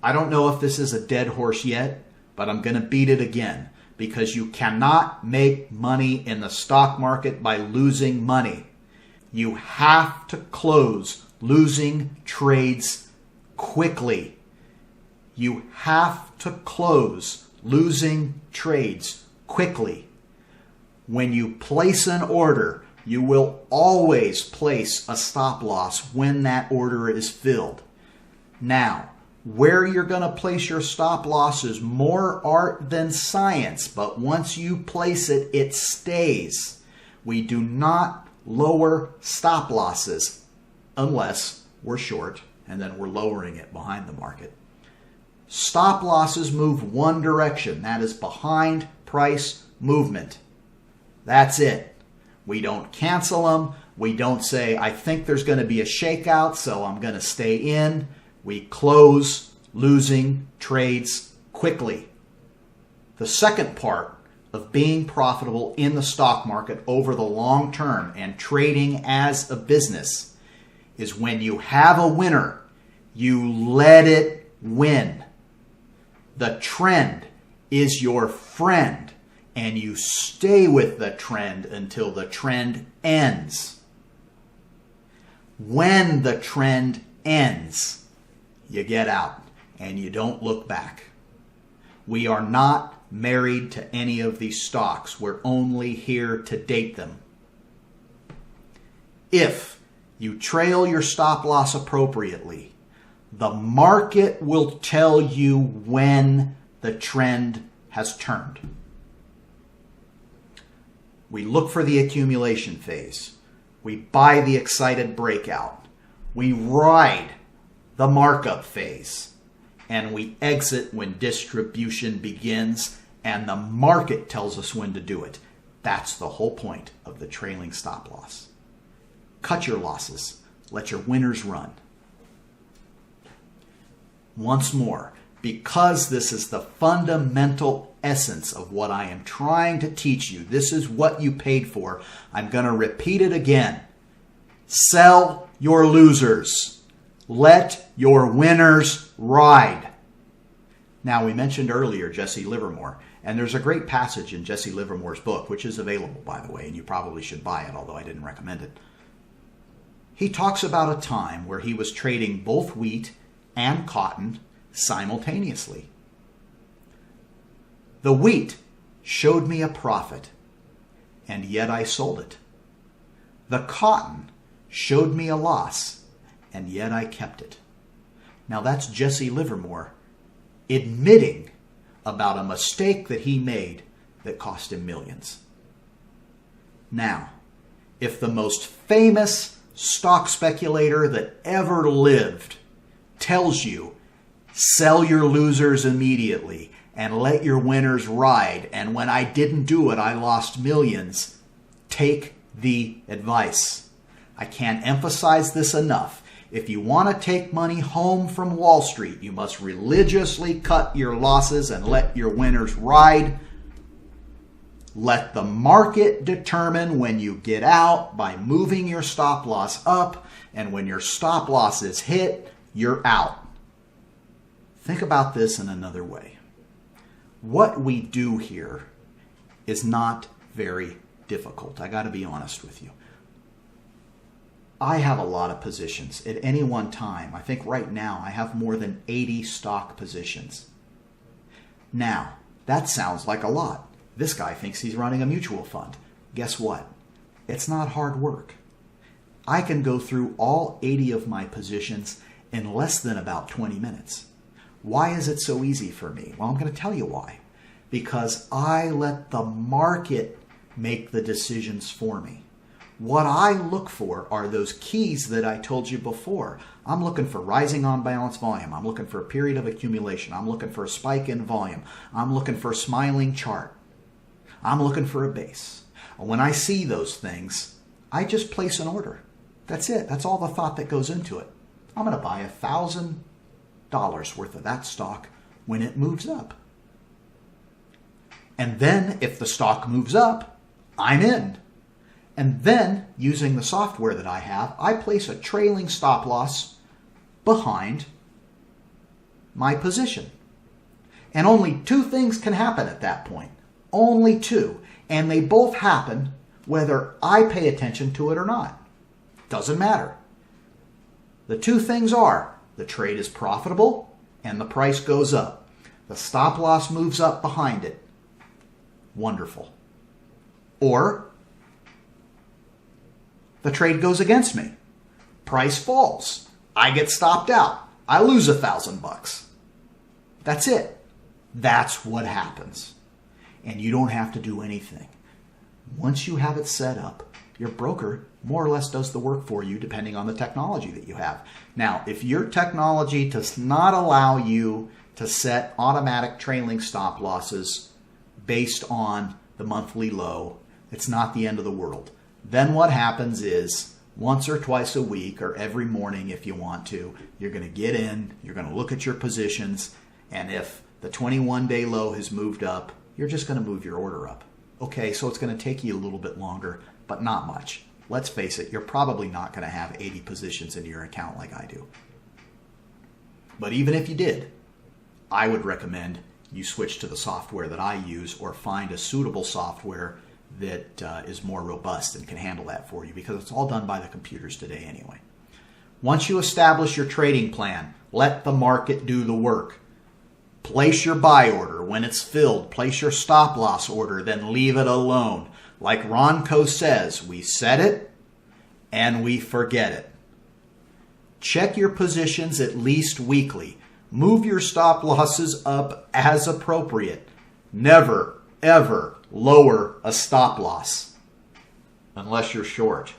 I don't know if this is a dead horse yet, but I'm going to beat it again, because you cannot make money in the stock market by losing money. You have to close losing trades quickly. You have to close losing trades quickly. When you place an order, you will always place a stop loss when that order is filled. Now, where you're going to place your stop loss is more art than science, but once you place it, it stays. We do not lower stop losses unless we're short, and then we're lowering it behind the market. Stop losses move one direction. That is behind price movement. That's it. We don't cancel them. We don't say, I think there's going to be a shakeout, so I'm going to stay in. We close losing trades quickly. The second part of being profitable in the stock market over the long term and trading as a business is when you have a winner, you let it win. The trend is your friend, and you stay with the trend until the trend ends. When the trend ends, you get out and you don't look back. We are not married to any of these stocks. We're only here to date them. If you trail your stop loss appropriately, the market will tell you when the trend has turned. We look for the accumulation phase. We buy the excited breakout. We ride the markup phase. And we exit when distribution begins and the market tells us when to do it. That's the whole point of the trailing stop loss. Cut your losses. Let your winners run. Once more, because this is the fundamental essence of what I am trying to teach you, this is what you paid for, I'm going to repeat it again. Sell your losers. Let your winners ride. Now, we mentioned earlier Jesse Livermore, and there's a great passage in Jesse Livermore's book, which is available, by the way, and you probably should buy it, although I didn't recommend it. He talks about a time where he was trading both wheat and cotton simultaneously. The wheat showed me a profit, and yet I sold it. The cotton showed me a loss, and yet I kept it. Now that's Jesse Livermore admitting about a mistake that he made that cost him millions. Now, if the most famous stock speculator that ever lived tells you, sell your losers immediately and let your winners ride, and when I didn't do it, I lost millions, take the advice. I can't emphasize this enough. If you want to take money home from Wall Street, you must religiously cut your losses and let your winners ride. Let the market determine when you get out by moving your stop loss up, and when your stop loss is hit, you're out. Think about this in another way. What we do here is not very difficult. I got to be honest with you. I have a lot of positions at any one time. I think right now I have more than 80 stock positions. Now, that sounds like a lot. This guy thinks he's running a mutual fund. Guess what? It's not hard work. I can go through all 80 of my positions in less than about 20 minutes. Why is it so easy for me? Well, I'm going to tell you why. Because I let the market make the decisions for me. What I look for are those keys that I told you before. I'm looking for rising on balance volume. I'm looking for a period of accumulation. I'm looking for a spike in volume. I'm looking for a smiling chart. I'm looking for a base. When I see those things, I just place an order. That's it. That's all the thought that goes into it. I'm going to buy $1,000 worth of that stock when it moves up. And then if the stock moves up, I'm in. And then, using the software that I have, I place a trailing stop loss behind my position. And only two things can happen at that point. Only two. And they both happen whether I pay attention to it or not. Doesn't matter. The two things are the trade is profitable and the price goes up. The stop loss moves up behind it. Wonderful. Or the trade goes against me. Price falls. I get stopped out. I lose $1,000. That's it. That's what happens. And you don't have to do anything. Once you have it set up, your broker more or less does the work for you depending on the technology that you have. Now, if your technology does not allow you to set automatic trailing stop losses based on the monthly low, it's not the end of the world. Then what happens is once or twice a week or every morning if you want to, you're going to get in, you're going to look at your positions, and if the 21-day low has moved up, you're just going to move your order up. Okay, so it's going to take you a little bit longer, but not much. Let's face it, you're probably not going to have 80 positions in your account like I do. But even if you did, I would recommend you switch to the software that I use or find a suitable software that is more robust and can handle that for you, because it's all done by the computers today anyway. Once you establish your trading plan, let the market do the work. Place your buy order. When it's filled, place your stop loss order, then leave it alone. Like Ronco says, we set it and we forget it. Check your positions at least weekly. Move your stop losses up as appropriate. Never, ever lower a stop loss unless you're short.